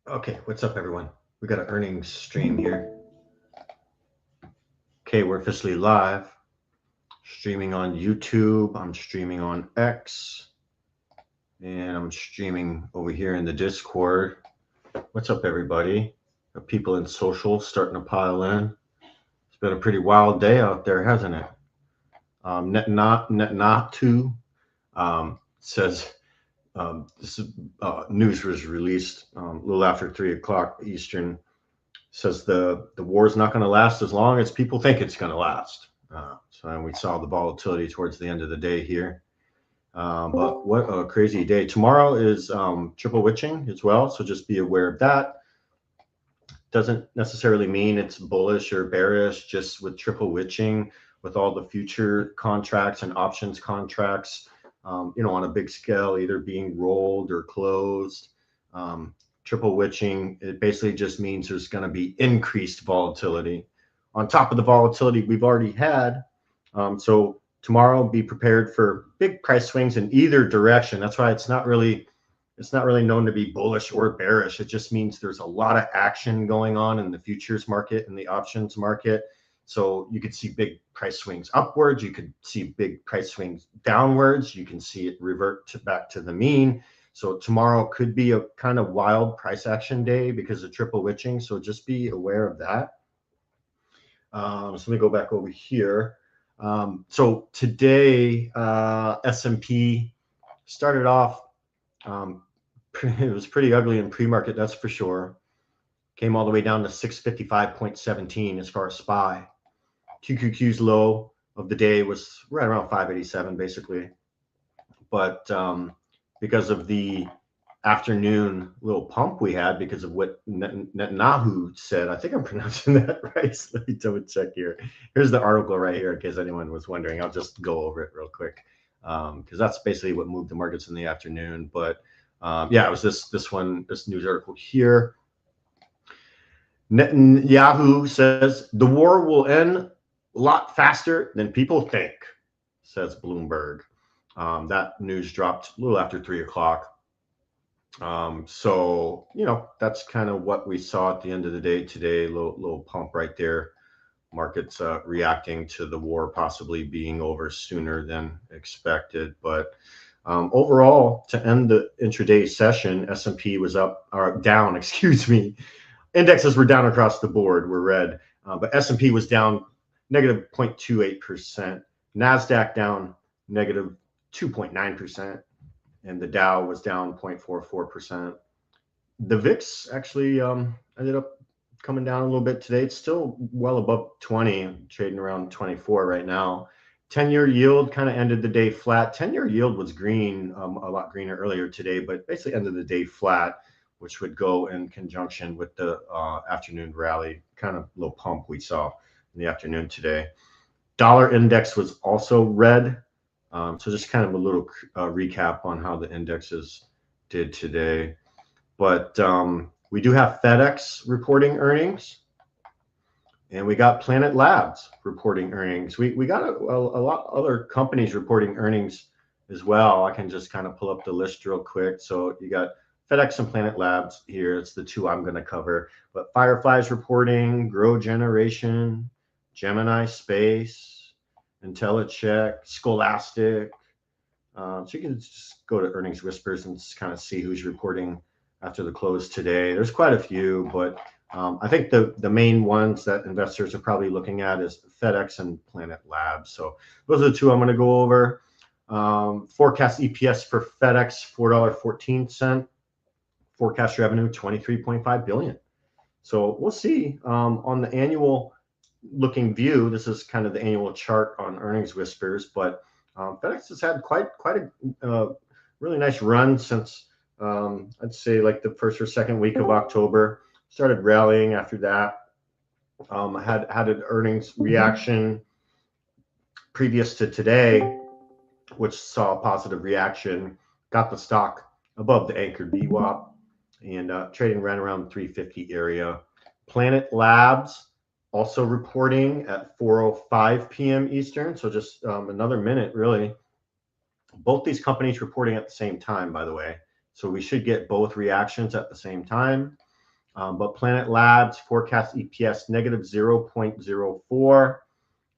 Okay, what's up, everyone? We got an earnings stream here. Okay, we're officially live, streaming on YouTube. I'm streaming on X, and I'm streaming over here in the Discord. What's up, everybody? Got people in social starting to pile in. It's been a pretty wild day out there, hasn't it? Net not says this news was released a little after 3 o'clock Eastern. Says the war is not going to last as long as people think it's going to last. So we saw the volatility towards the end of the day here. But what a crazy day. Tomorrow is triple witching as well, so just be aware of that. Doesn't necessarily mean it's bullish or bearish, just with triple witching, with all the future contracts and options contracts, on a big scale, either being rolled or closed. Triple witching, it basically just means there's going to be increased volatility on top of the volatility we've already had. So tomorrow, be prepared for big price swings in either direction. That's why it's not really known to be bullish or bearish. It just means there's a lot of action going on in the futures market and the options market. So you could see big price swings upwards. You could see big price swings downwards. You can see it revert back to the mean. So tomorrow could be a kind of wild price action day because of triple witching. So just be aware of that. So let me go back over here. So today, S&P started off, it was pretty ugly in pre-market, that's for sure. Came all the way down to 655.17 as far as SPY. QQQ's low of the day was right around 587 basically. But because of the afternoon little pump we had, because of what Netanyahu said, I think I'm pronouncing that right. So let me double check here. Here's the article right here in case anyone was wondering. I'll just go over it real quick because that's basically what moved the markets in the afternoon. But yeah, it was this news article here. Netanyahu says the war will end a lot faster than people think, says Bloomberg. That news dropped a little after 3 o'clock. So, that's kind of what we saw at the end of the day today. Little pump right there. Markets reacting to the war possibly being over sooner than expected. But overall, to end the intraday session, S&P was up or down, excuse me. Indexes were down across the board, were red, but S&P was down negative 0.28%. NASDAQ down negative 2.9%. And the Dow was down 0.44%. The VIX actually ended up coming down a little bit today. It's still well above 20, trading around 24 right now. 10-year yield kind of ended the day flat. 10-year yield was green, a lot greener earlier today, but basically ended the day flat, which would go in conjunction with the afternoon rally, kind of little pump we saw in the afternoon today. Dollar index was also red. So just kind of a little recap on how the indexes did today. But we do have FedEx reporting earnings, and we got Planet Labs reporting earnings. We got a lot of other companies reporting earnings as well. I can just kind of pull up the list real quick. So you got FedEx and Planet Labs here. It's the two I'm going to cover. But Firefly's reporting, Grow Generation, Gemini Space, IntelliCheck, Scholastic. So you can just go to Earnings Whispers and just kind of see who's reporting after the close today. There's quite a few, but I think the main ones that investors are probably looking at is FedEx and Planet Labs. So those are the two I'm going to go over. Forecast EPS for FedEx, $4.14. Forecast revenue, $23.5 billion. So we'll see on the annual looking view. This is kind of the annual chart on Earnings Whispers, but FedEx has had quite a really nice run since I'd say like the first or second week of October. Started rallying after that. Had an earnings reaction previous to today, which saw a positive reaction. Got the stock above the anchored VWAP and trading right around 350 area. Planet Labs also reporting at 4:05 p.m. Eastern, so just another minute, really. Both these companies reporting at the same time, by the way. So we should get both reactions at the same time. But Planet Labs forecast EPS negative 0.04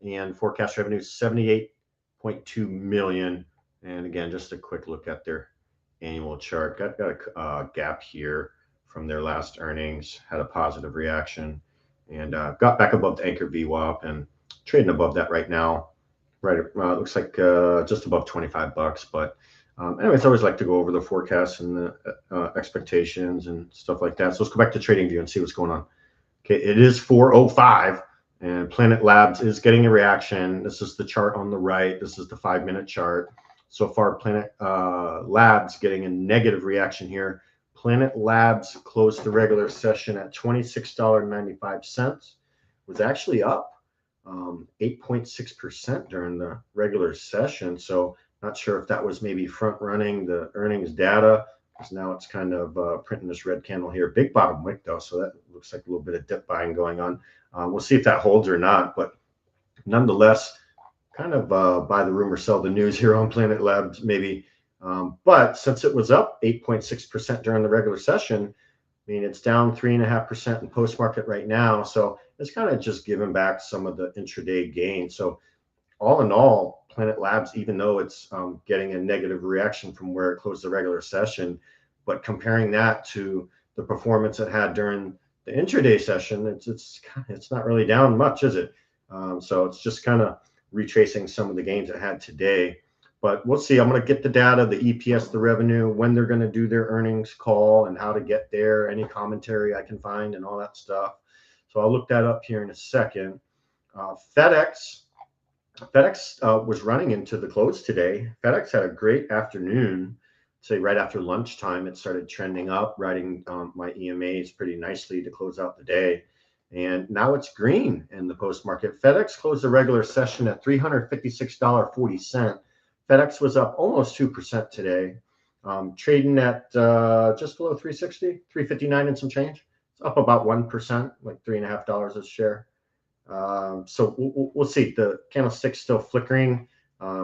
and forecast revenue 78.2 million. And again, just a quick look at their annual chart. Got a gap here from their last earnings, had a positive reaction, and got back above the anchor VWAP and trading above that right now. Right, looks like just above 25 bucks. But anyways, I always like to go over the forecasts and the expectations and stuff like that. So let's go back to TradingView and see what's going on. Okay, it is 4:05. And Planet Labs is getting a reaction. This is the chart on the right. This is the 5-minute chart. So far, Planet Labs getting a negative reaction here. Planet Labs closed the regular session at $26.95. Was actually up 8.6% during the regular session. So not sure if that was maybe front running the earnings data, because now it's kind of printing this red candle here. Big bottom wick though, so that looks like a little bit of dip buying going on. We'll see if that holds or not, but nonetheless, kind of buy the rumor, sell the news here on Planet Labs maybe. But since it was up 8.6% during the regular session, I mean, it's down 3.5% in post market right now. So it's kind of just giving back some of the intraday gain. So all in all, Planet Labs, even though it's getting a negative reaction from where it closed the regular session, but comparing that to the performance it had during the intraday session, it's not really down much, is it? So it's just kind of retracing some of the gains it had today. But we'll see. I'm going to get the data, the EPS, the revenue, when they're going to do their earnings call and how to get there, any commentary I can find and all that stuff. So I'll look that up here in a second. FedEx was running into the close today. FedEx had a great afternoon. Say right after lunchtime, it started trending up, riding my EMAs pretty nicely to close out the day. And now it's green in the post market. FedEx closed the regular session at $356.40. FedEx was up almost 2% today, trading at just below 360, 359 and some change. It's up about 1%, like $3.50 a share. So we'll see. The candlestick's still flickering.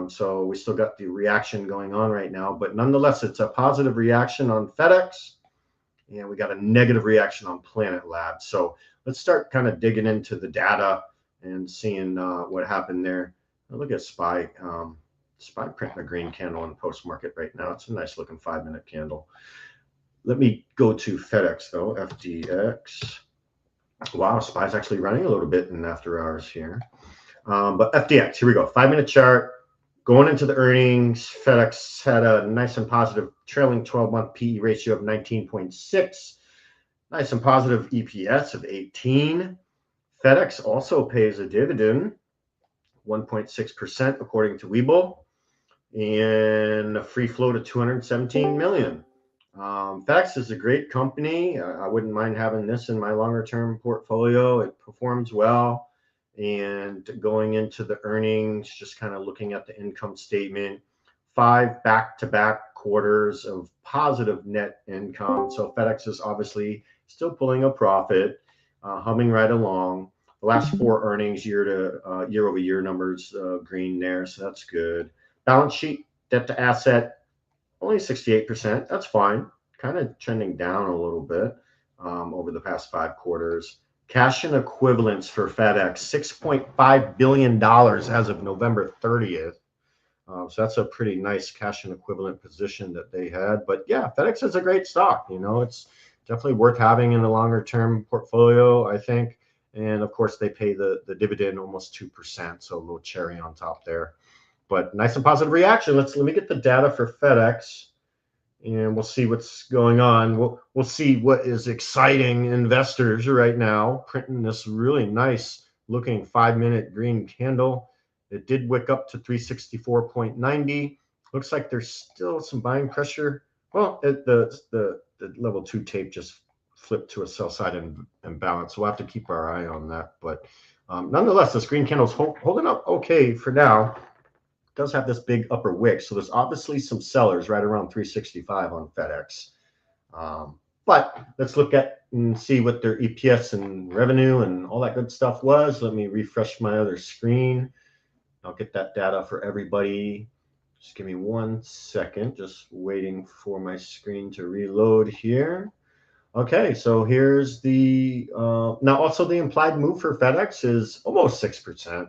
So we still got the reaction going on right now, but nonetheless, it's a positive reaction on FedEx, and we got a negative reaction on Planet Labs. So let's start kind of digging into the data and seeing what happened there. Look at SPY. SPY printing a green candle in post market right now. It's a nice looking 5-minute candle. Let me go to FedEx though, FDX. Wow, SPY's actually running a little bit in after hours here. But FDX, here we go. 5-minute chart. Going into the earnings, FedEx had a nice and positive trailing 12-month PE ratio of 19.6. Nice and positive EPS of 18. FedEx also pays a dividend, 1.6% according to Webull, and a free float of 217 million. FedEx is a great company. I wouldn't mind having this in my longer term portfolio. It performs well. And going into the earnings, just kind of looking at the income statement, 5 back-to-back quarters of positive net income. So FedEx is obviously still pulling a profit, humming right along. The last 4 earnings year-over-year numbers green there, so that's good. Balance sheet, debt to asset, only 68%. That's fine. Kind of trending down a little bit over the past 5 quarters. Cash and equivalents for FedEx, $6.5 billion as of November 30th. So that's a pretty nice cash and equivalent position that they had. But yeah, FedEx is a great stock. You know, it's definitely worth having in the longer term portfolio, I think. And of course, they pay the dividend almost 2%. So a little cherry on top there. But nice and positive reaction. Let me get the data for FedEx, and we'll see what's going on. We'll see what is exciting investors right now, printing this really nice looking 5-minute green candle. It did wick up to 364.90. Looks like there's still some buying pressure. Well, the level 2 tape just flipped to a sell side imbalance. So we'll have to keep our eye on that. But nonetheless, this green candle's holding up okay for now. Does have this big upper wick, so there's obviously some sellers right around 365 on FedEx. But let's look at and see what their EPS and revenue and all that good stuff was. Let me refresh my other screen. I'll get that data for everybody. Just give me 1 second, just waiting for my screen to reload here. Okay, so here's the now also the implied move for FedEx is almost 6%.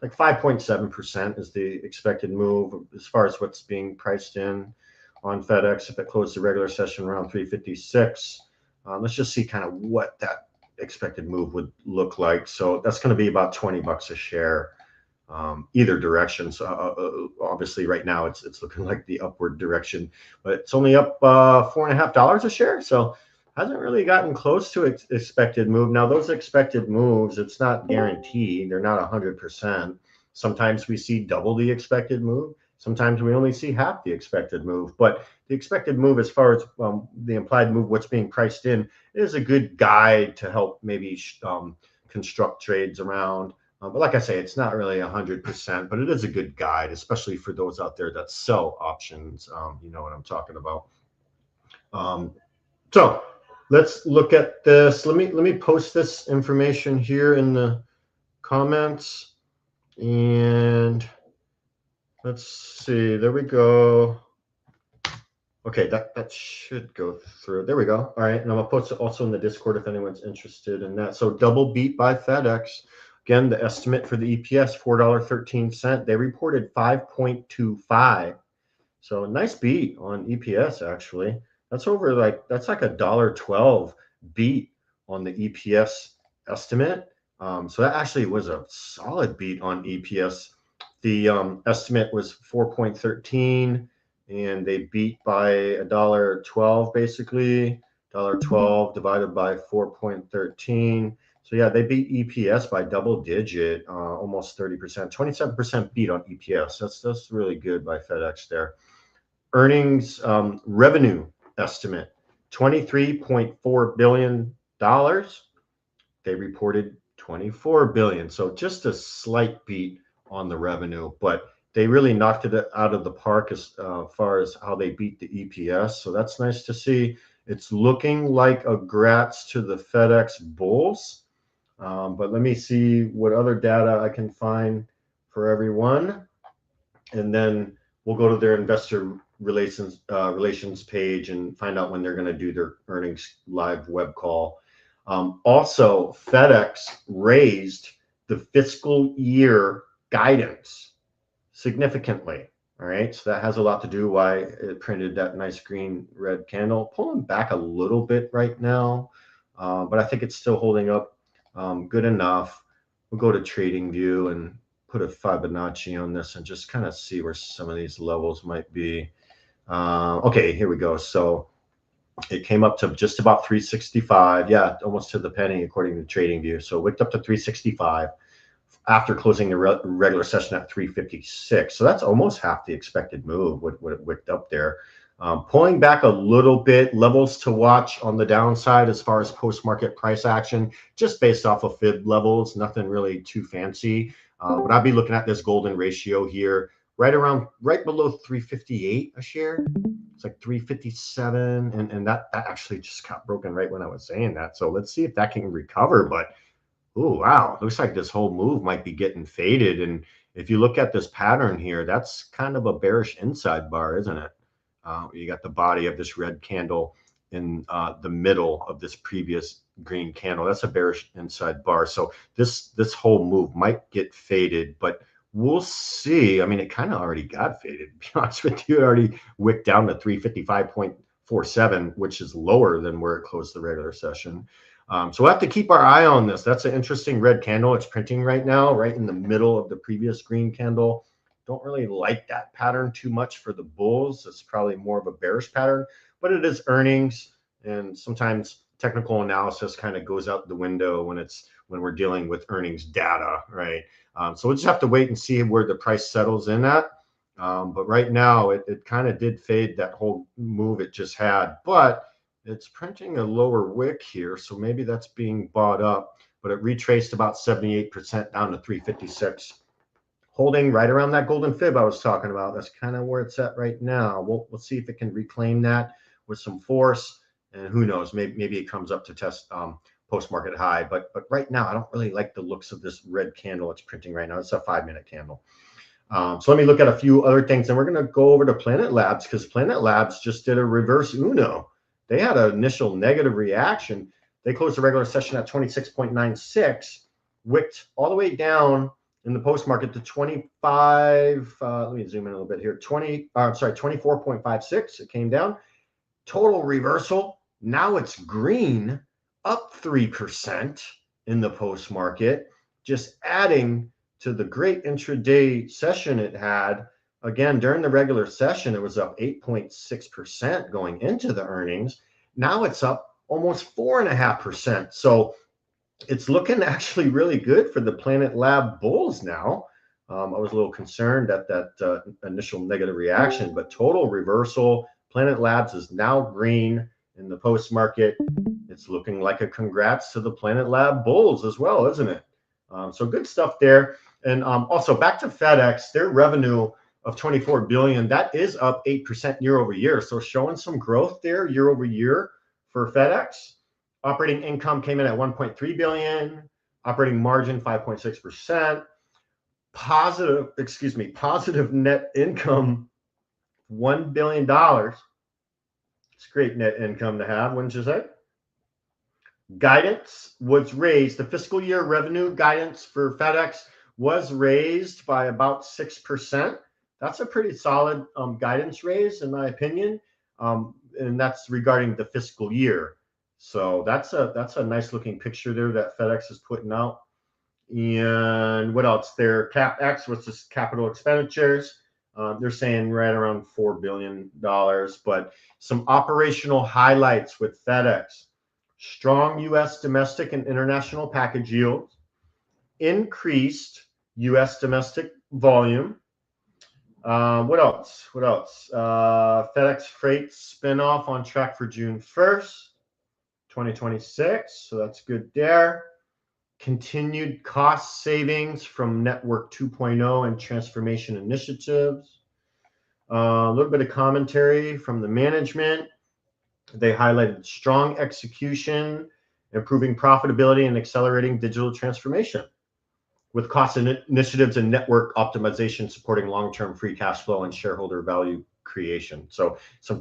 Like 5.7% is the expected move as far as what's being priced in on FedEx if it closed the regular session around 356. Let's just see kind of what that expected move would look like. So that's going to be about 20 bucks a share, either direction. So obviously right now it's looking like the upward direction, but it's only up $4.50 a share. So hasn't really gotten close to expected move. Now those expected moves, it's not guaranteed. They're not 100%. Sometimes we see double the expected move. Sometimes we only see half the expected move. But the expected move, as far as the implied move, what's being priced in, is a good guide to help maybe construct trades around. But like I say, it's not really 100%, but it is a good guide, especially for those out there that sell options. You know what I'm talking about. So let's look at this. Let me post this information here in the comments, and let's see. There we go. Okay, that should go through. There we go. All right, and I'm gonna post it also in the Discord if anyone's interested in that. So double beat by FedEx. Again, the estimate for the EPS $4.13. They reported 5.25. So a nice beat on EPS actually. That's like a $1.12 beat on the EPS estimate. So that actually was a solid beat on EPS. The estimate was 4.13, and they beat by $1.12 basically. $1.12 divided by 4.13. So yeah, they beat EPS by double digit, almost 30%, 27% beat on EPS. That's really good by FedEx there. Earnings revenue estimate, $23.4 billion. They reported 24 billion. So just a slight beat on the revenue, but they really knocked it out of the park as far as how they beat the EPS. So that's nice to see. It's looking like a grats to the FedEx bulls. But let me see what other data I can find for everyone. And then we'll go to their investor relations page and find out when they're going to do their earnings live web call. Also, FedEx raised the fiscal year guidance significantly. All right, so that has a lot to do why it printed that nice green red candle. Pulling back a little bit right now, but I think it's still holding up good enough. We'll go to TradingView and put a Fibonacci on this and just kind of see where some of these levels might be. Okay, here we go. So it came up to just about 365. Yeah, almost to the penny according to TradingView. So it wicked up to 365 after closing the regular session at 356. So that's almost half the expected move, what it wicked up there. Pulling back a little bit, levels to watch on the downside as far as post-market price action, just based off of fib levels, nothing really too fancy. But I'll be looking at this golden ratio here, right below 358 a share. It's like 357, and that actually just got broken right when I was saying that. So let's see if that can recover. But oh wow, looks like this whole move might be getting faded. And if you look at this pattern here, that's kind of a bearish inside bar, isn't it? You got the body of this red candle in the middle of this previous green candle. That's a bearish inside bar. So this whole move might get faded, but we'll see. I mean, it kind of already got faded, to be honest with you. It already wicked down to 355.47, which is lower than where it closed the regular session. So we'll have to keep our eye on this. That's an interesting red candle. It's printing right now, right in the middle of the previous green candle. Don't really like that pattern too much for the bulls. It's probably more of a bearish pattern, but it is earnings, and sometimes technical analysis kind of goes out the window when we're dealing with earnings data, right? So we'll just have to wait and see where the price settles in at. But right now, it kind of did fade that whole move it just had, but it's printing a lower wick here, so maybe that's being bought up, but it retraced about 78% down to 356. Holding right around that golden fib I was talking about. That's kind of where it's at right now. We'll see if it can reclaim that with some force, and who knows, maybe it comes up to test post-market high. But right now, I don't really like the looks of this red candle it's printing right now. It's a 5-minute candle. So let me look at a few other things, and we're going to go over to Planet Labs, because Planet Labs just did a reverse Uno. they had an initial negative reaction. They closed the regular session at 26.96, wicked all the way down in the post market to 25. Let me zoom in a little bit here. 24.56. It came down. Total reversal. Now it's green, up 3% in the post market, just adding to the great intraday session it had. Again, during the regular session, it was up 8.6% going into the earnings. Now it's up almost 4.5%. So it's looking actually really good for the Planet Lab bulls now. I was a little concerned at that initial negative reaction, but total reversal. Planet Labs is now green in the post market. It's looking like a congrats to the Planet Lab bulls as well, isn't it? So good stuff there. And also back to FedEx, their revenue of 24 billion, that is up 8% year over year. So showing some growth there year over year for FedEx. Operating income came in at 1.3 billion, operating margin 5.6%. Positive net income, $1 billion. It's great net income to have, wouldn't you say? Guidance was raised. The fiscal year revenue guidance for FedEx was raised by about 6%. That's a pretty solid guidance raise, in my opinion, and that's regarding the fiscal year. So that's a nice looking picture there that FedEx is putting out. And what else? Their CapEx, which is capital expenditures, they're saying right around $4 billion. But some operational highlights with FedEx: strong U.S. domestic and international package yields, increased U.S. domestic volume. What else? FedEx Freight spinoff on track for June 1st, 2026. So that's good there. Continued cost savings from Network 2.0 and transformation initiatives. A little bit of commentary from the management. They highlighted strong execution, improving profitability, and accelerating digital transformation, with cost initiatives and network optimization supporting long-term free cash flow and shareholder value creation. So some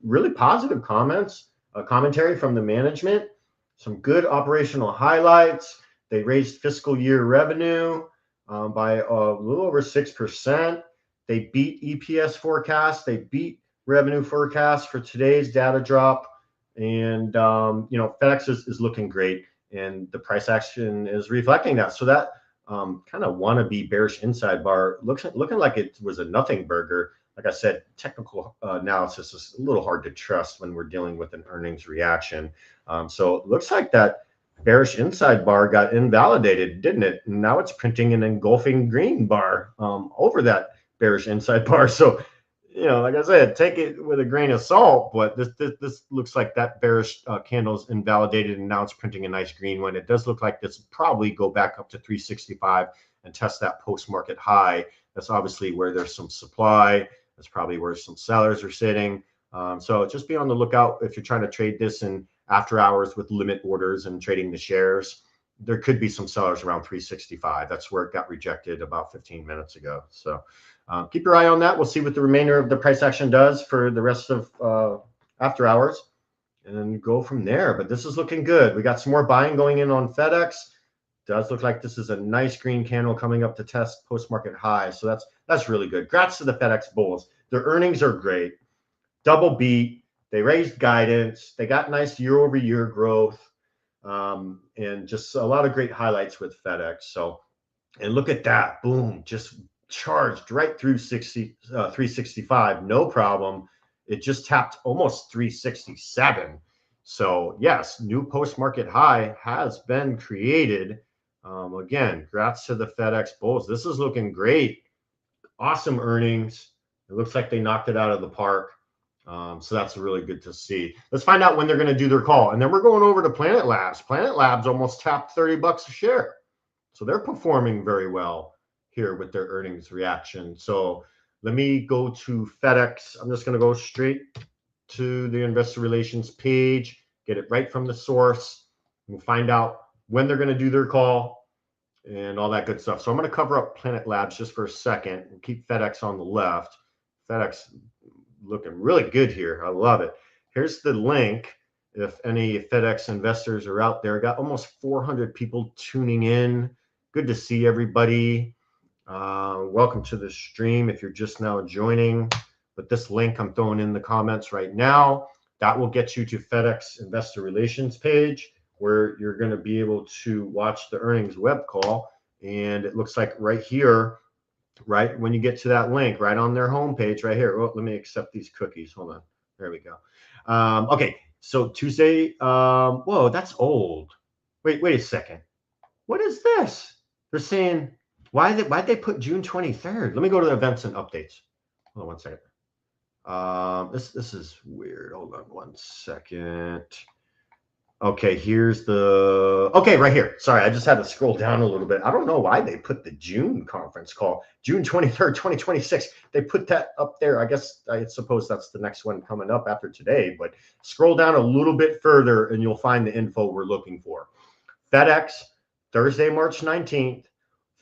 really positive commentary from the management, some good operational highlights. They raised fiscal year revenue by a little over 6%. They beat EPS forecasts. They beat revenue forecasts for today's data drop. And, FedEx is looking great, and the price action is reflecting that. So that kind of wannabe bearish inside bar looking like it was a nothing burger. Like I said, technical analysis is a little hard to trust when we're dealing with an earnings reaction. So it looks like that bearish inside bar got invalidated, didn't it? And now it's printing an engulfing green bar over that bearish inside bar. So, like I said, take it with a grain of salt, but this looks like that bearish candle is invalidated, and now it's printing a nice green one. It does look like this probably go back up to 365 and test that post-market high. That's obviously where there's some supply. That's probably where some sellers are sitting. So just be on the lookout if you're trying to trade this in after hours with limit orders and trading the shares. There could be some sellers around 365. That's where it got rejected about 15 minutes ago. So keep your eye on that. We'll see what the remainder of the price action does for the rest of after hours, and then go from there. But this is looking good. We got some more buying going in on FedEx. Does look like this is a nice green candle coming up to test post-market high. So that's really good. Congrats to the FedEx bulls. Their earnings are great. Double beat. They raised guidance. They got nice year-over-year growth, and just a lot of great highlights with FedEx. So, and look at that. Boom. Just charged right through 365. No problem. It just tapped almost 367. So, yes, new post-market high has been created. Again, congrats to the FedEx bulls. This is looking great. Awesome earnings. It looks like they knocked it out of the park. So that's really good to see. Let's find out when they're going to do their call. And then we're going over to Planet Labs. Planet Labs almost tapped $30 a share. So they're performing very well here with their earnings reaction. So let me go to FedEx. I'm just going to go straight to the investor relations page, get it right from the source. We'll find out when they're going to do their call and all that good stuff. So I'm going to cover up Planet Labs just for a second. We'll keep FedEx on the left. FedEx looking really good here. I love it. here's the link. If any FedEx investors are out there, got almost 400 people tuning in. Good to see everybody. Welcome to the stream if you're just now joining. But this link I'm throwing in the comments right now, that will get you to FedEx Investor Relations page, where you're going to be able to watch the earnings web call. And it looks like right here, right when you get to that link, right on their homepage, right here. Oh, let me accept these cookies. Hold on. There we go. Okay, so Tuesday. Whoa, that's old. Wait a second. What is this? They're saying why'd they put June 23rd? Let me go to the events and updates. Hold on one second. This is weird. Hold on one second. Okay, here's the, okay, right here. Sorry, I just had to scroll down a little bit. I don't know why they put the June conference call, June 23rd, 2026. They put that up there. I guess, I suppose that's the next one coming up after today, but scroll down a little bit further and you'll find the info we're looking for. FedEx, Thursday, March 19th,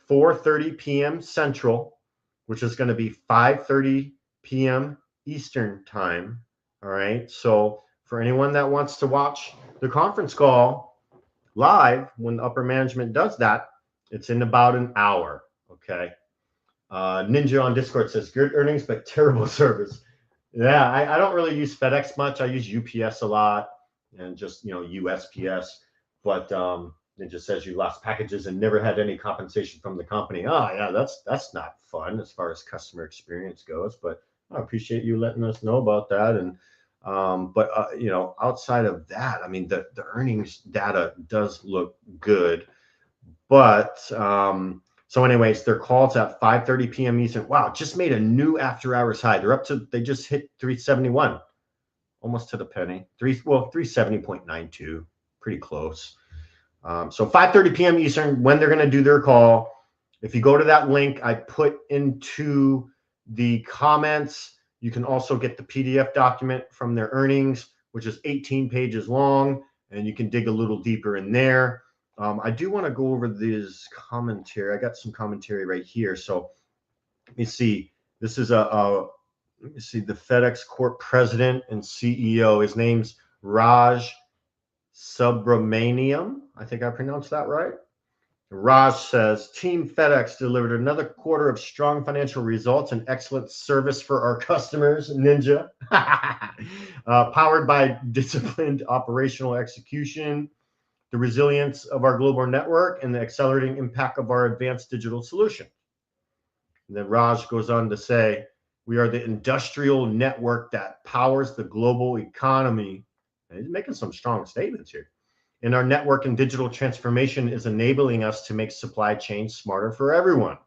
4:30 p.m. Central, which is going to be 5:30 p.m. Eastern time. All right, so for anyone that wants to watch the conference call live when upper management does that, it's in about an hour. Okay. Ninja on Discord says good earnings but terrible service. Yeah, I don't really use FedEx much. I use UPS a lot and just, you know, USPS. But Ninja says you lost packages and never had any compensation from the company. Oh yeah, that's not fun as far as customer experience goes. But I appreciate you letting us know about that. And you know, outside of that, I mean, the earnings data does look good. But so anyways, their call's at 5:30 p.m. Eastern. Wow, just made a new after hours high. They're up to, they just hit 371, almost to the penny. 370.92, pretty close. So 5:30 p.m. Eastern, when they're going to do their call. If you go to that link I put into the comments, you can also get the PDF document from their earnings, which is 18 pages long, and you can dig a little deeper in there. I do want to go over this commentary. I got some commentary right here. So let me see. This is let me see, the FedEx Corp president and CEO. His name's Raj Subramaniam. I think I pronounced that right. Raj says, Team FedEx delivered another quarter of strong financial results and excellent service for our customers, Ninja. Powered by disciplined operational execution, the resilience of our global network, and the accelerating impact of our advanced digital solution. And then Raj goes on to say, we are the industrial network that powers the global economy. And he's making some strong statements here. And our network and digital transformation is enabling us to make supply chains smarter for everyone.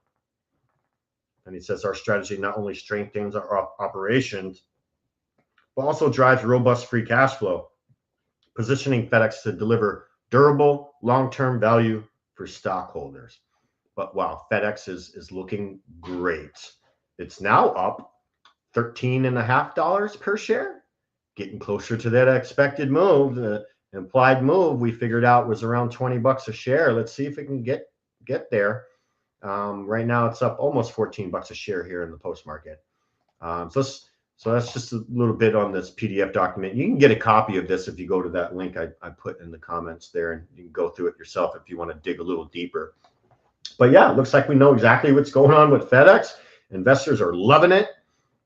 And he says our strategy not only strengthens our operations, but also drives robust free cash flow, positioning FedEx to deliver durable, long-term value for stockholders. But wow, FedEx is looking great. It's now up $13.50 per share, getting closer to that expected move. The implied move we figured out was around 20 bucks a share. Let's see if it can get there. Right now it's up almost 14 bucks a share here in the post market. So that's just a little bit on this PDF document. You can get a copy of this if you go to that link I put in the comments there, and you can go through it yourself if you want to dig a little deeper. But yeah, it looks like we know exactly what's going on with FedEx. Investors are loving it.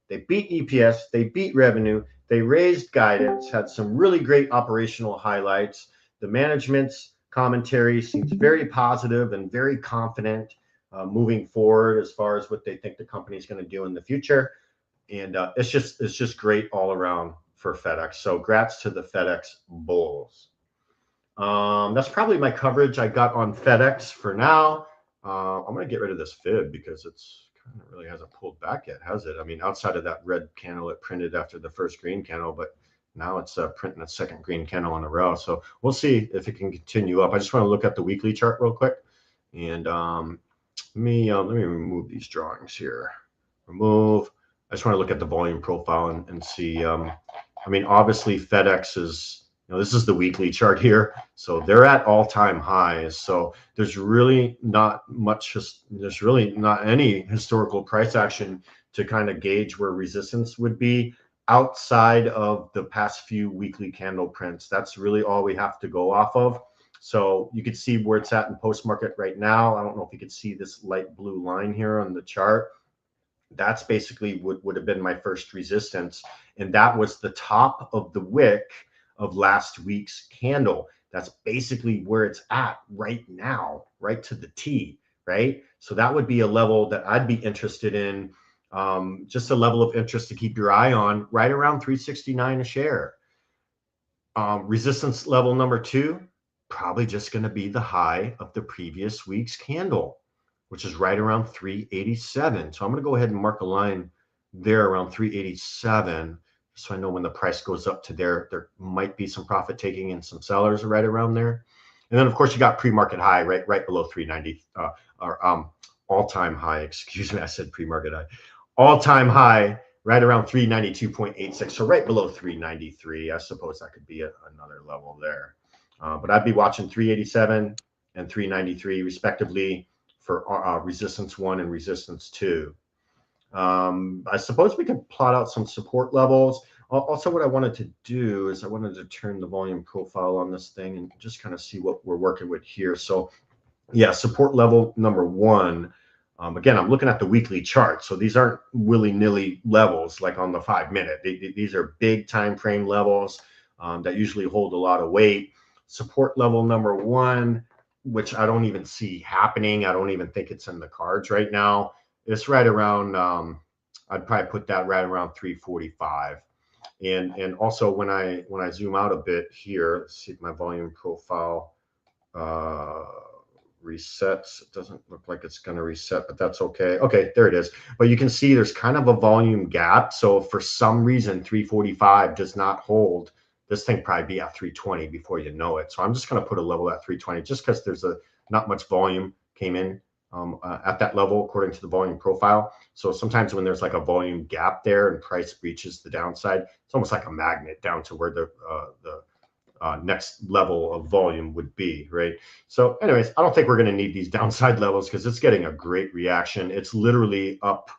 They beat EPS, they beat revenue, they raised guidance, had some really great operational highlights. The management's commentary seems very positive and very confident moving forward as far as what they think the company is going to do in the future. And it's just great all around for FedEx. So congrats to the FedEx Bulls. That's probably my coverage I got on FedEx for now. I'm going to get rid of this fib because it's kind of really hasn't pulled back yet, has it? I mean, outside of that red candle it printed after the first green candle, but now it's printing a second green candle in a row. So we'll see if it can continue up. I just want to look at the weekly chart real quick. And let me remove these drawings here. Remove. I just want to look at the volume profile and see. I mean, obviously FedEx is, this is the weekly chart here. So they're at all-time highs. So there's really not much, there's really not any historical price action to kind of gauge where resistance would be. outside of the past few weekly candle prints. That's really all we have to go off of. So you can see where it's at in post market right now. I don't know if you can see this light blue line here on the chart. That's basically what would have been my first resistance. And that was the top of the wick of last week's candle. That's basically where it's at right now, right to the T, right? So that would be a level that I'd be interested in. Just a level of interest to keep your eye on, right around 369 a share. Resistance level number 2, probably just going to be the high of the previous week's candle, which is right around 387. So I'm going to go ahead and mark a line there around 387. So I know when the price goes up to there might be some profit taking and some sellers right around there. And then of course you got pre-market high right below 390, or all-time high, excuse me, I said pre-market high. All-time high right around 392.86, so right below 393. I suppose that could be another level there. But I'd be watching 387 and 393 respectively for resistance 1 and resistance 2. I suppose we could plot out some support levels. Also, what I wanted to do is I wanted to turn the volume profile on this thing and just kind of see what we're working with here. So yeah, support level number 1. Again, I'm looking at the weekly chart, so these aren't willy-nilly levels like on the 5-minute. These are big time frame levels that usually hold a lot of weight. Support level number 1, which I don't even see happening. I don't even think it's in the cards right now. It's right around, I'd probably put that right around 345. And also when I zoom out a bit here, let's see if my volume profile resets. It doesn't look like it's going to reset, but that's okay. Okay, there it is. But you can see there's kind of a volume gap. So if for some reason 345 does not hold, this thing probably be at 320 before you know it. So I'm just going to put a level at 320 just because there's not much volume came in at that level according to the volume profile. So sometimes when there's like a volume gap there and price breaches the downside, it's almost like a magnet down to where the next level of volume would be, right? So anyways, I don't think we're going to need these downside levels because it's getting a great reaction. It's literally up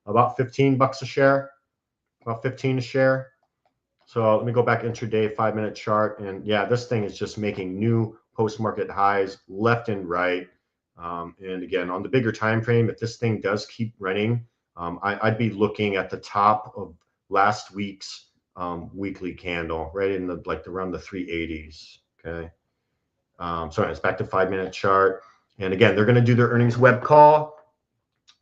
about 15 bucks a share, about 15 a share. So let me go back intraday 5-minute chart. And yeah, this thing is just making new post-market highs left and right. And again, on the bigger time frame, if this thing does keep running, I'd be looking at the top of last week's weekly candle, right in the around the 380s. Okay. So it's back to 5-minute chart. And again, they're going to do their earnings web call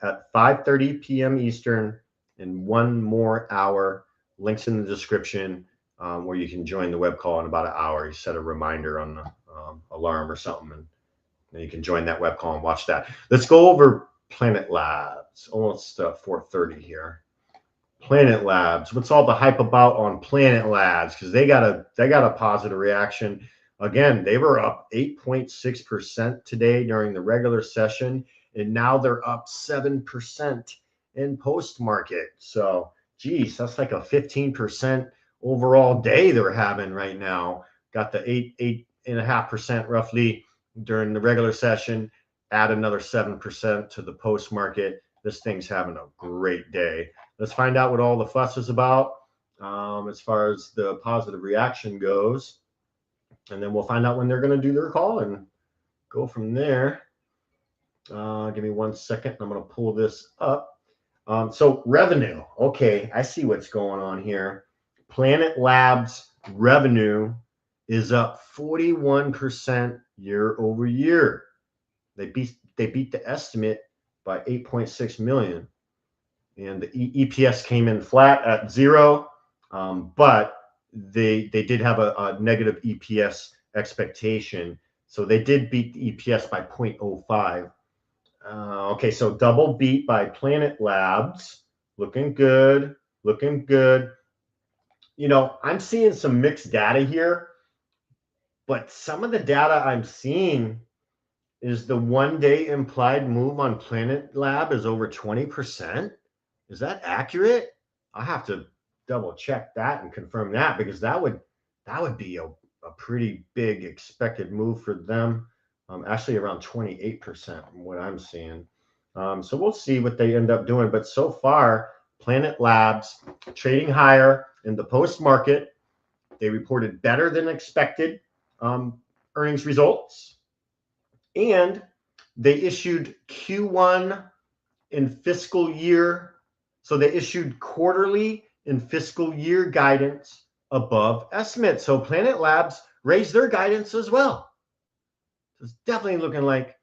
at 5:30 p.m. Eastern in 1 more hour. Links in the description where you can join the web call in about an hour. You set a reminder on the alarm or something, and then you can join that web call and watch that. Let's go over Planet Labs. Almost 4:30 here. Planet Labs. What's all the hype about on Planet Labs? Because they got a positive reaction. Again, they were up 8.6% today during the regular session, and now they're up 7% in post market. So, geez, that's like a 15% overall day they're having right now. Got the 8.5% roughly during the regular session. Add another 7% to the post market. This thing's having a great day. Let's find out what all the fuss is about as far as the positive reaction goes. And then we'll find out when they're going to do their call and go from there. Give me 1 second. I'm going to pull this up. So revenue. Okay, I see what's going on here. Planet Labs revenue is up 41% year over year. They beat the estimate by 8.6 million. And the EPS came in flat at 0, but they did have a negative EPS expectation. So they did beat the EPS by 0.05. Okay, so double beat by Planet Labs. Looking good, looking good. You know, I'm seeing some mixed data here, but some of the data I'm seeing is the 1-day implied move on Planet Lab is over 20%. Is that accurate? I have to double check that and confirm that, because that would be a pretty big expected move for them. Actually around 28% from what I'm seeing. So we'll see what they end up doing. But so far, Planet Labs trading higher in the post market. They reported better than expected earnings results, and they issued Q1 in fiscal year. So they issued quarterly and fiscal year guidance above estimate. So Planet Labs raised their guidance as well. It's definitely looking like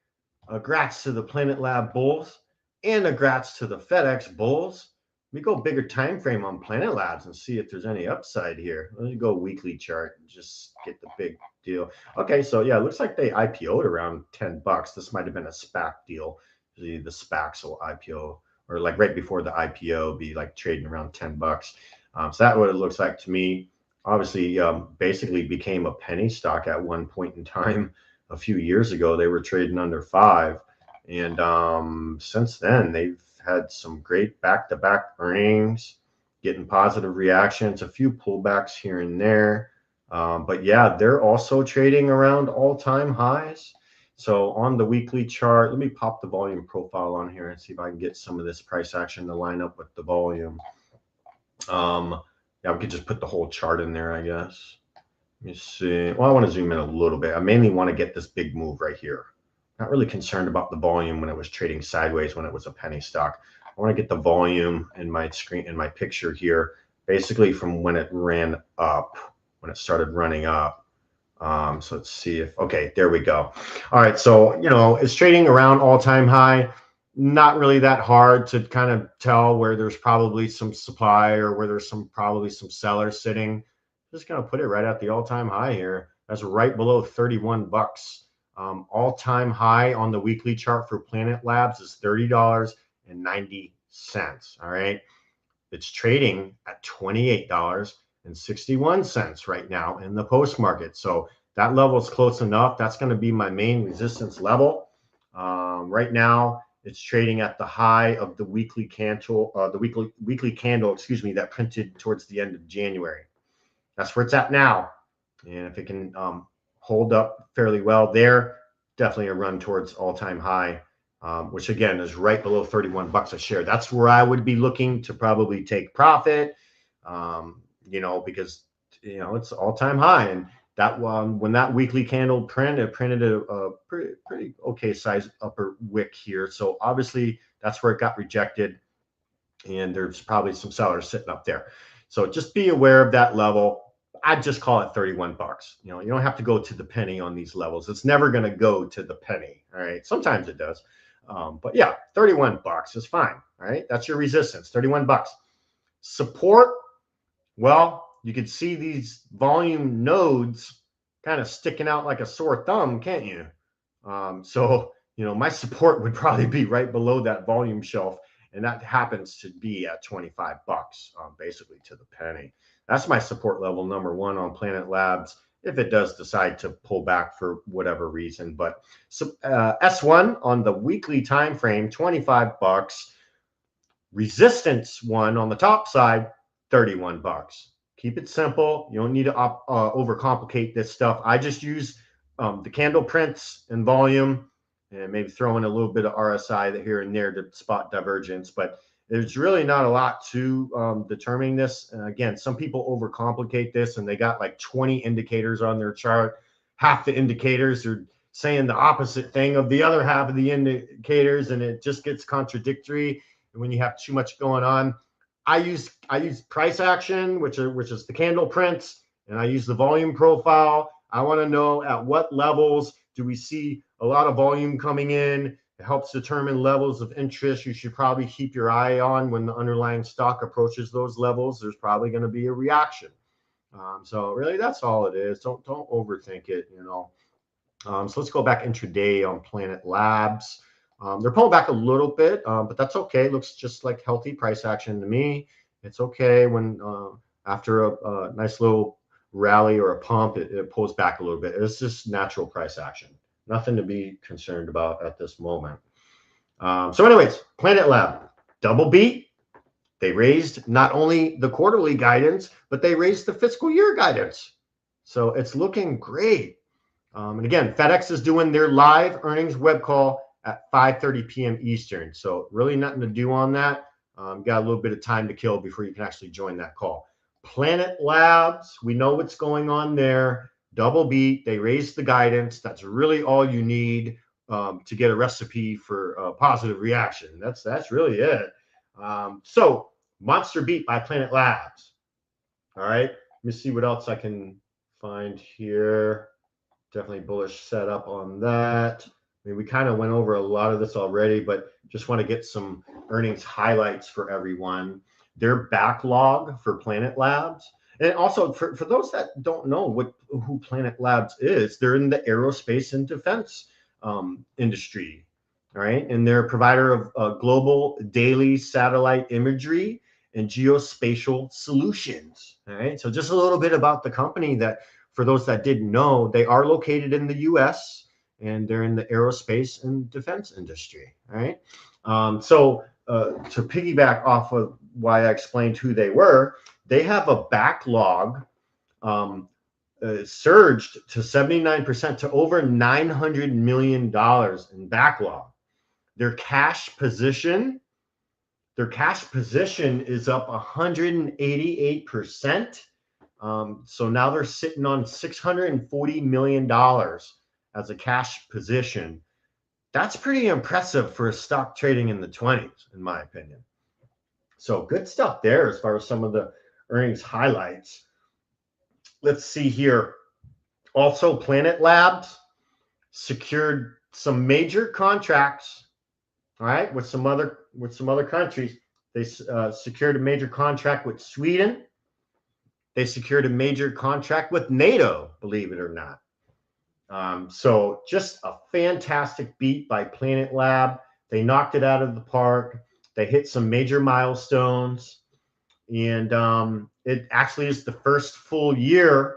a grats to the Planet Lab bulls and a grats to the FedEx bulls. Let me go bigger time frame on Planet Labs and see if there's any upside here. Let me go weekly chart and just get the big deal. Okay, so yeah, it looks like they IPO'd around 10 bucks. This might have been a SPAC deal. The SPACs will IPO, or like right before the IPO, be like trading around 10 bucks. So that's what it looks like to me. Obviously, basically became a penny stock at one point in time. A few years ago, they were trading under 5. And since then, they've had some great back-to-back earnings, getting positive reactions, a few pullbacks here and there. But yeah, they're also trading around all-time highs. So on the weekly chart, let me pop the volume profile on here and see if I can get some of this price action to line up with the volume. Yeah, we could just put the whole chart in there, I guess. Let me see. Well, I want to zoom in a little bit. I mainly want to get this big move right here. Not really concerned about the volume when it was trading sideways, when it was a penny stock. I want to get the volume in my screen, in my picture here, basically from when it ran up, when it started running up. So let's see if, okay, there we go. All right, so, you know, it's trading around all-time high. Not really that hard to kind of tell where there's probably some supply or where there's probably some sellers sitting. Just gonna put it right at the all-time high here. That's right below 31 bucks. All-time high on the weekly chart for Planet Labs is $30.90. All right, it's trading at $28.61 right now in the post market. So that level is close enough. That's going to be my main resistance level. Right now, it's trading at the high of the weekly candle, excuse me, that printed towards the end of January. That's where it's at now. And if it can hold up fairly well there, definitely a run towards all-time high, which again is right below 31 bucks a share. That's where I would be looking to probably take profit, you know, because, you know, it's all-time high. And that when that weekly candle printed a pretty okay size upper wick here. So obviously that's where it got rejected. And there's probably some sellers sitting up there. So just be aware of that level. I'd just call it 31 bucks. You know, you don't have to go to the penny on these levels. It's never going to go to the penny. All right. Sometimes it does. But yeah, 31 bucks is fine. All right. That's your resistance, 31 bucks. Support. Well, you can see these volume nodes kind of sticking out like a sore thumb, can't you? So, you know, my support would probably be right below that volume shelf. And that happens to be at 25 bucks, basically to the penny. That's my support level number 1 on Planet Labs, if it does decide to pull back for whatever reason. But S1 on the weekly time frame, 25 bucks. Resistance 1 on the top side, 31 bucks. Keep it simple. You don't need to overcomplicate this stuff. I just use the candle prints and volume, and maybe throw in a little bit of RSI here and there to spot divergence. But there's really not a lot to determining this. And again, some people overcomplicate this, and they got like 20 indicators on their chart. Half the indicators are saying the opposite thing of the other half of the indicators, and it just gets contradictory. And when you have too much going on, I use price action, which is the candle prints, and I use the volume profile. I want to know at what levels do we see a lot of volume coming in. It helps determine levels of interest. You should probably keep your eye on when the underlying stock approaches those levels. There's probably going to be a reaction. So really, that's all it is. Don't overthink it, you know. So let's go back intraday on Planet Labs. They're pulling back a little bit, but that's okay. Looks just like healthy price action to me. It's okay when after a nice little rally or a pump, it pulls back a little bit. It's just natural price action. Nothing to be concerned about at this moment. So anyways, Planet Lab, double beat. They raised not only the quarterly guidance, but they raised the fiscal year guidance. So it's looking great. And again, FedEx is doing their live earnings web call at 5:30 p.m. Eastern. So really nothing to do on that. Got a little bit of time to kill before you can actually join that call. Planet Labs, we know what's going on there. Double beat. They raised the guidance. That's really all you need to get a recipe for a positive reaction. That's really it. So monster beat by Planet Labs. All right. Let me see what else I can find here. Definitely bullish setup on that. I mean, we kind of went over a lot of this already, but just want to get some earnings highlights for everyone. Their backlog for Planet Labs. And also for those that don't know who Planet Labs is, they're in the aerospace and defense industry. All right. And they're a provider of global daily satellite imagery and geospatial solutions. All right. So just a little bit about the company that, for those that didn't know, they are located in the US and they're in the aerospace and defense industry. All right. To piggyback off of why I explained who they were, they have a backlog surged to 79% to over $900 million in backlog. Their cash position is up 188%. So now they're sitting on $640 million as a cash position. That's pretty impressive for a stock trading in the 20s, in my opinion. So good stuff there as far as some of the earnings highlights. Let's see here. Also, Planet Labs secured some major contracts, all right, with some other countries. They secured a major contract with Sweden. They secured a major contract with NATO, believe it or not. So just a fantastic beat by Planet Lab. They knocked it out of the park. They hit some major milestones. And it actually is the first full year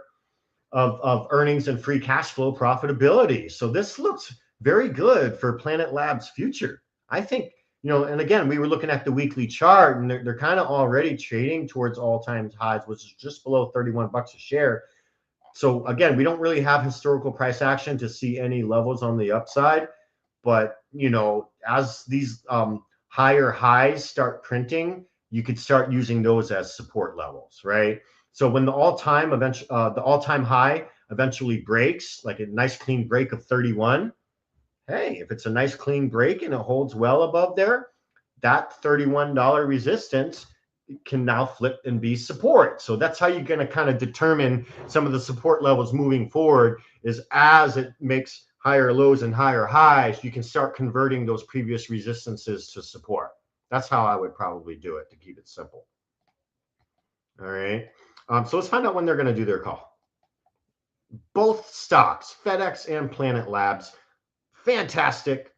of earnings and free cash flow profitability. So this looks very good for Planet Lab's future. I think, and again, we were looking at the weekly chart, and they're kind of already trading towards all-time highs, which is just below 31 bucks a share. So again, we don't really have historical price action to see any levels on the upside, but as these higher highs start printing, you could start using those as support levels, right? So when the all-time high eventually breaks, like a nice clean break of 31, hey, if it's a nice clean break and it holds well above there, that $31 resistance can now flip and be support. So that's how you're going to kind of determine some of the support levels moving forward, is as it makes higher lows and higher highs, you can start converting those previous resistances to support. That's how I would probably do it, to keep it simple. All right. So let's find out when they're going to do their call. Both stocks, FedEx and Planet Labs, fantastic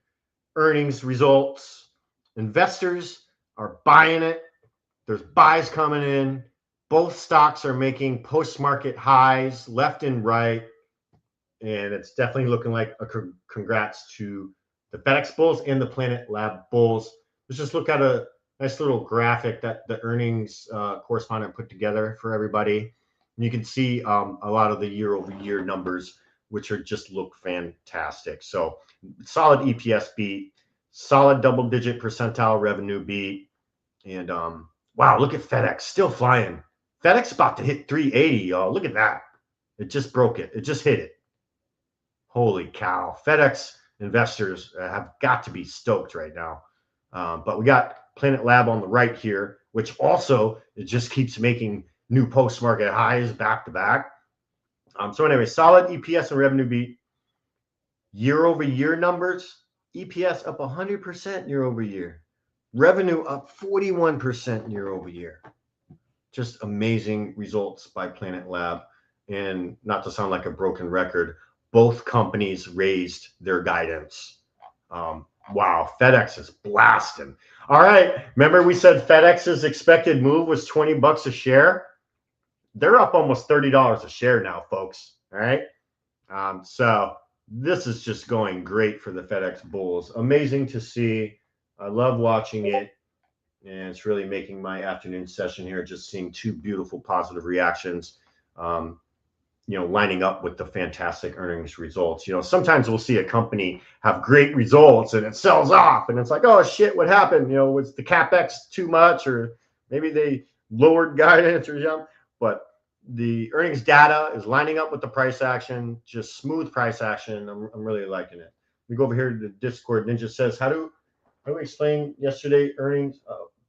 earnings results. Investors are buying it. There's buys coming in. Both stocks are making post-market highs left and right. And it's definitely looking like a congrats to the FedEx bulls and the Planet Lab bulls. Let's just look at a nice little graphic that the earnings correspondent put together for everybody. And you can see a lot of the year-over-year numbers, which are just look fantastic. So solid EPS beat, solid double-digit percentile revenue beat, and wow, look at FedEx still flying. FedEx about to hit 380, y'all. Look at that. It just broke it. It just hit it. Holy cow. FedEx investors have got to be stoked right now. But we got Planet Lab on the right here, which also, it just keeps making new post-market highs back to back. So anyway, solid EPS and revenue beat. Year-over-year numbers, EPS up 100% year-over-year. Revenue up 41% year-over-year. Just amazing results by Planet Lab. And not to sound like a broken record, both companies raised their guidance. Wow, FedEx is blasting. All right, remember we said FedEx's expected move was 20 bucks a share? They're up almost $30 a share now, folks. All right. So this is just going great for the FedEx bulls. Amazing to see. I love watching it. And it's really making my afternoon session here, just seeing two beautiful positive reactions. lining up with the fantastic earnings results. Sometimes we'll see a company have great results and it sells off and it's like, oh shit, what happened? Was the CapEx too much, or maybe they lowered guidance or something? But the earnings data is lining up with the price action, just smooth price action. I'm really liking it. We go over here to the Discord. Ninja says, how do we explain yesterday earnings?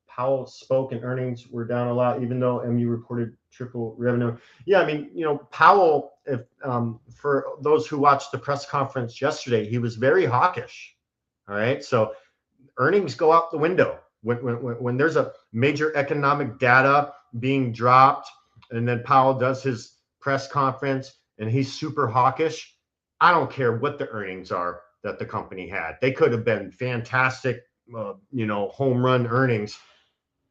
Powell spoke and earnings were down a lot, even though MU reported triple revenue. Yeah, I mean, Powell, for those who watched the press conference yesterday, he was very hawkish. All right. So earnings go out the window when there's a major economic data being dropped, and then Powell does his press conference and he's super hawkish. I don't care what the earnings are that the company had. They could have been fantastic, home run earnings.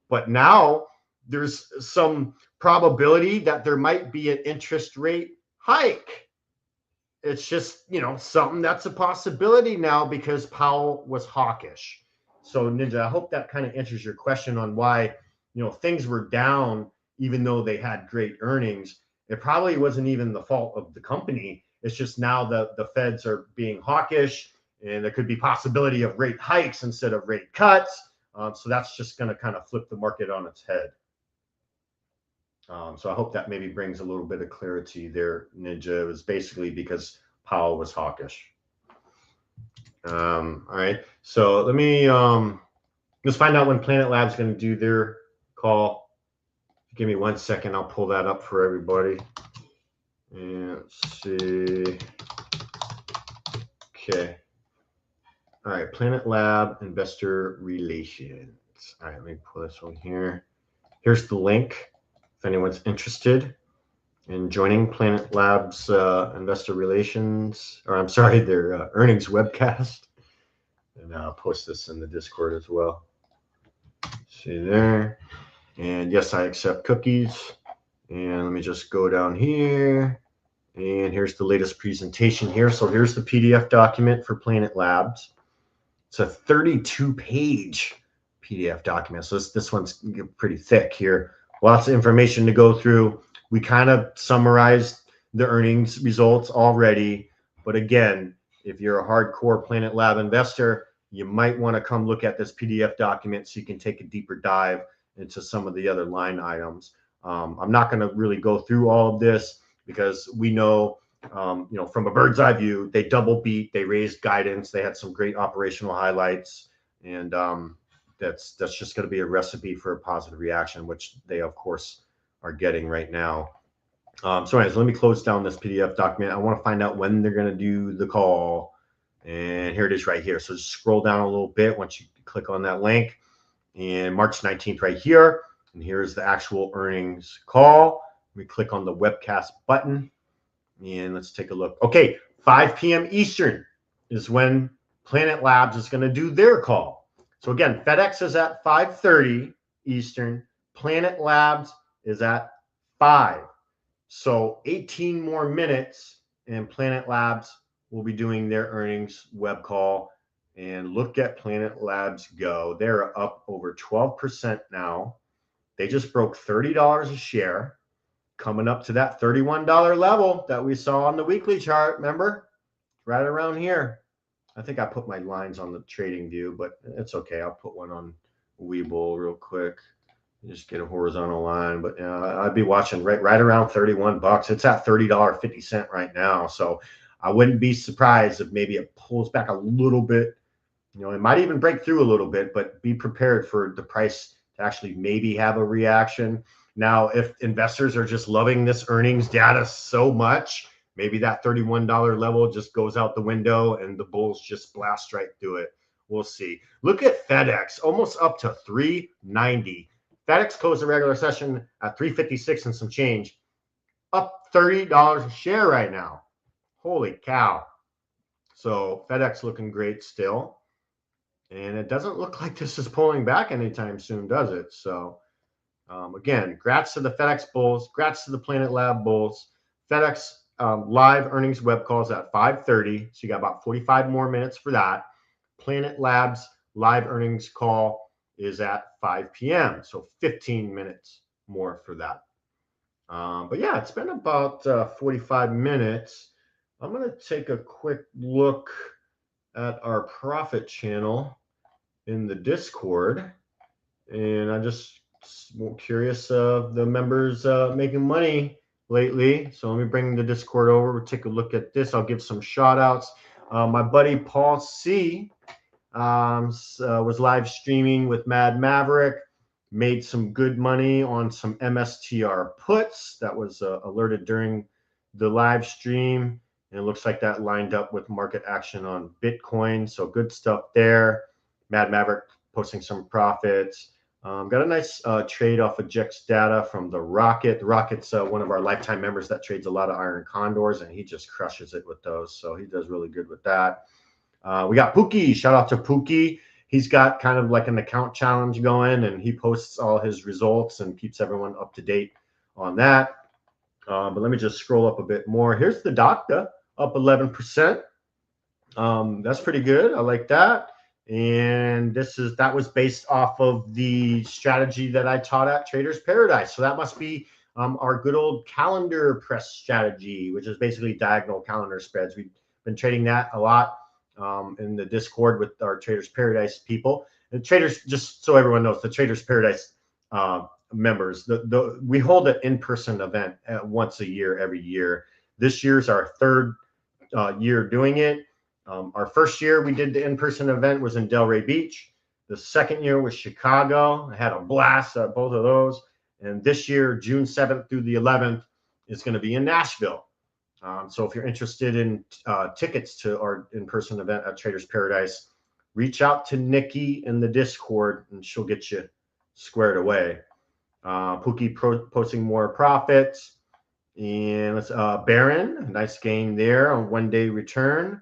But now there's some probability that there might be an interest rate hike. It's just, something that's a possibility now because Powell was hawkish. So Ninja, I hope that kind of answers your question on why, things were down even though they had great earnings. It probably wasn't even the fault of the company. It's just now the Feds are being hawkish and there could be possibility of rate hikes instead of rate cuts. So that's just going to kind of flip the market on its head. So I hope that maybe brings a little bit of clarity there, Ninja. It was basically because Powell was hawkish. All right. So let me let's find out when Planet Labs is going to do their call. Give me 1 second. I'll pull that up for everybody. And let's see. Okay. All right, Planet Lab Investor Relations. All right, let me pull this one here. Here's the link if anyone's interested in joining Planet Lab's Investor Relations, or I'm sorry, their earnings webcast. And I'll post this in the Discord as well. See there. And yes, I accept cookies. And let me just go down here. And here's the latest presentation here. So here's the PDF document for Planet Labs. It's a 32-page PDF document. So this one's pretty thick here. Lots of information to go through. We kind of summarized the earnings results already. But again, if you're a hardcore Planet Lab investor, you might want to come look at this PDF document so you can take a deeper dive into some of the other line items. I'm not going to really go through all of this because we know from a bird's eye view, they double beat, they raised guidance, they had some great operational highlights, and that's just going to be a recipe for a positive reaction, which they of course are getting right now. So anyways, let me close down this PDF document. I want to find out when they're going to do the call, and here it is right here. So just scroll down a little bit once you click on that link, and March 19th right here, and here's the actual earnings call. We click on the webcast button. And let's take a look. Okay, 5 p.m. Eastern is when Planet Labs is going to do their call. So again, FedEx is at 5:30 Eastern. Planet Labs is at 5. So 18 more minutes and Planet Labs will be doing their earnings web call. And look at Planet Labs go. They're up over 12% now. They just broke $30 a share, coming up to that $31 level that we saw on the weekly chart. Remember, right around here. I think I put my lines on the TradingView, but it's okay. I'll put one on Webull real quick. Just get a horizontal line, but I'd be watching right around 31 bucks. It's at $30.50 right now. So I wouldn't be surprised if maybe it pulls back a little bit. It might even break through a little bit, but be prepared for the price to actually maybe have a reaction. Now, if investors are just loving this earnings data so much, maybe that $31 level just goes out the window and the bulls just blast right through it. We'll see. Look at FedEx, almost up to $3.90. FedEx closed the regular session at $3.56 and some change, up $30 a share right now. Holy cow. So FedEx looking great still. And it doesn't look like this is pulling back anytime soon, does it? So again, grats to the FedEx bulls, grats to the Planet Lab bulls. FedEx live earnings web calls at 5:30. So you got about 45 more minutes for that. Planet Labs live earnings call is at 5 p.m. So 15 minutes more for that. But yeah, it's been about 45 minutes. I'm going to take a quick look at our profit channel in the Discord. And I'm just curious of the members making money lately. So let me bring the Discord over. We'll take a look at this. I'll give some shout outs. My buddy Paul C was live streaming with Mad Maverick, made some good money on some MSTR puts that was alerted during the live stream. And it looks like that lined up with market action on Bitcoin. So good stuff there. Mad Maverick posting some profits. Got a nice trade off of Jex data from the Rocket. The Rocket's one of our lifetime members that trades a lot of iron condors, and he just crushes it with those. So he does really good with that. We got Pookie. Shout out to Pookie. He's got kind of like an account challenge going, and he posts all his results and keeps everyone up to date on that. But let me just scroll up a bit more. Here's the Docta, up 11%. That's pretty good. I like that. And that was based off of the strategy that I taught at Traders Paradise. So that must be our good old calendar press strategy, which is basically diagonal calendar spreads. We've been trading that a lot in the Discord with our Traders Paradise people. And traders, just so everyone knows, the Traders Paradise members, we hold an in-person event once a year, every year. This year's our third year doing it. Our first year we did the in-person event was in Delray Beach. The second year was Chicago. I had a blast at both of those. And this year, June 7th through the 11th, is going to be in Nashville. So if you're interested in tickets to our in-person event at Traders Paradise, reach out to Nikki in the Discord and she'll get you squared away. Pookie posting more profits. And let's Baron, nice gain there on one-day return.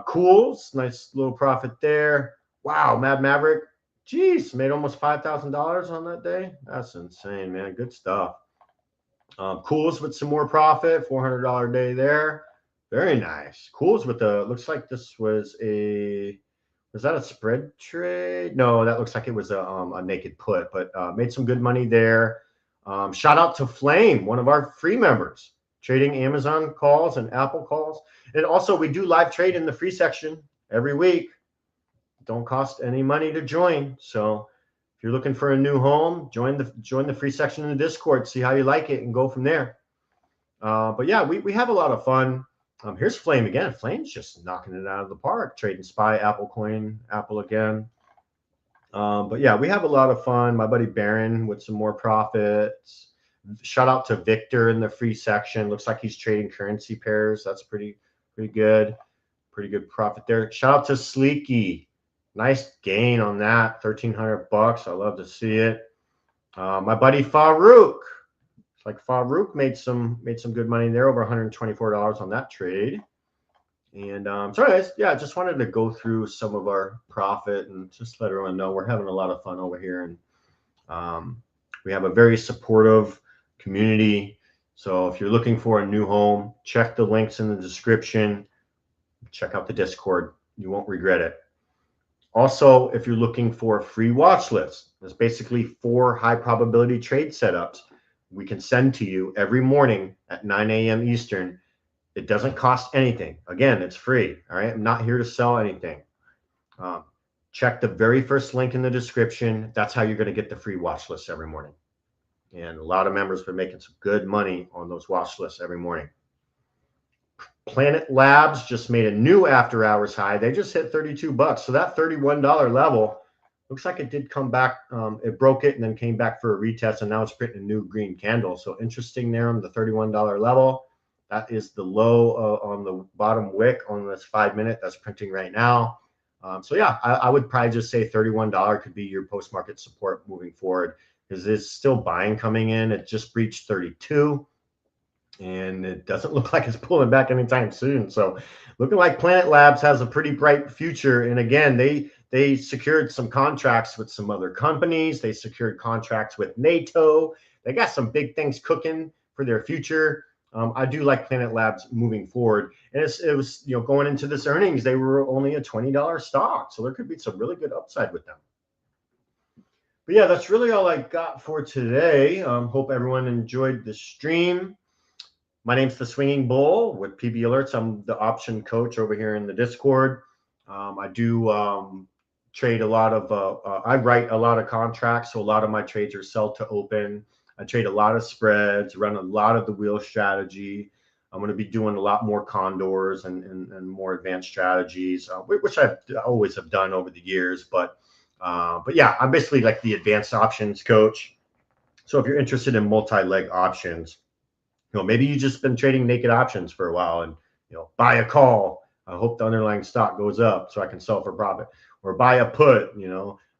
Cools, nice little profit there. Wow, Mad Maverick, geez, made almost $5,000 on that day. That's insane, man. Good stuff. Cools with some more profit, $400 day there. Very nice. Cools with looks like this was that a spread trade? No, that looks like it was a naked put, but made some good money there. Shout out to Flame, one of our free members, trading Amazon calls and Apple calls. And also we do live trade in the free section every week. Don't cost any money to join. So if you're looking for a new home, join the free section in the Discord, see how you like it and go from there. But yeah, we have a lot of fun. Here's Flame again. Flame's just knocking it out of the park, trading SPY, Apple coin, Apple again. But yeah, we have a lot of fun. My buddy Baron with some more profits. Shout out to Victor in the free section. Looks like he's trading currency pairs. That's pretty good. Pretty good profit there. Shout out to Sleeky. Nice gain on that. $1,300. I love to see it. My buddy Farouk. It's like Farouk made some good money there, over $124 on that trade. And so anyways, yeah, I just wanted to go through some of our profit and just let everyone know we're having a lot of fun over here. And we have a very supportive community. So if you're looking for a new home, check the links in the description. Check out the Discord. You won't regret it. Also, if you're looking for a free watch list, there's basically 4 high probability trade setups we can send to you every morning at 9 a.m. Eastern. It doesn't cost anything. Again, it's free. All right. I'm not here to sell anything. Check the very first link in the description. That's how you're going to get the free watch list every morning. And a lot of members have been making some good money on those watch lists every morning. Planet Labs just made a new after hours high. They just hit $32. So that $31 level looks like it did come back. It broke it and then came back for a retest, and now it's printing a new green candle. So interesting there on the $31 level. That is the low on the bottom wick on this 5-minute that's printing right now. So yeah, I would probably just say $31 could be your post-market support moving forward, because there's still buying coming in. It just breached 32. And it doesn't look like it's pulling back anytime soon. So looking like Planet Labs has a pretty bright future. And again, they secured some contracts with some other companies. They secured contracts with NATO. They got some big things cooking for their future. I do like Planet Labs moving forward. And it was, going into this earnings, they were only a $20 stock. So there could be some really good upside with them. But yeah, that's really all I got for today. Hope everyone enjoyed the stream. My name's The Swinging Bull with PB Alerts. I'm the option coach over here in the Discord. I do trade a lot of, I write a lot of contracts. So a lot of my trades are sell to open. I trade a lot of spreads, run a lot of the wheel strategy. I'm going to be doing a lot more condors and more advanced strategies, which I always have done over the years. But yeah, I'm basically like the advanced options coach. So if you're interested in multi-leg options, maybe you've just been trading naked options for a while and, buy a call. I hope the underlying stock goes up so I can sell for profit, or buy a put.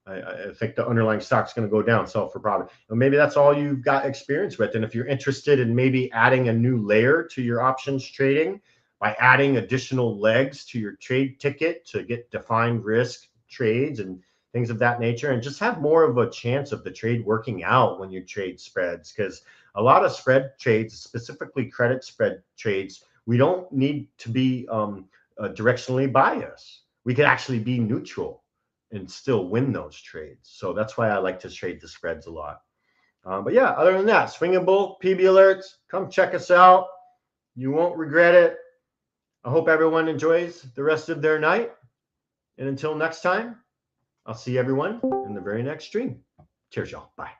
I think the underlying stock's going to go down, sell for profit. Maybe that's all you've got experience with. And if you're interested in maybe adding a new layer to your options trading by adding additional legs to your trade ticket to get defined risk trades and things of that nature, and just have more of a chance of the trade working out when you trade spreads, because a lot of spread trades, specifically credit spread trades, we don't need to be directionally biased. We could actually be neutral and still win those trades. So that's why I like to trade the spreads a lot. But yeah, other than that, Swinging Bull, PB Alerts, come check us out. You won't regret it. I hope everyone enjoys the rest of their night. And until next time, I'll see everyone in the very next stream. Cheers, y'all. Bye.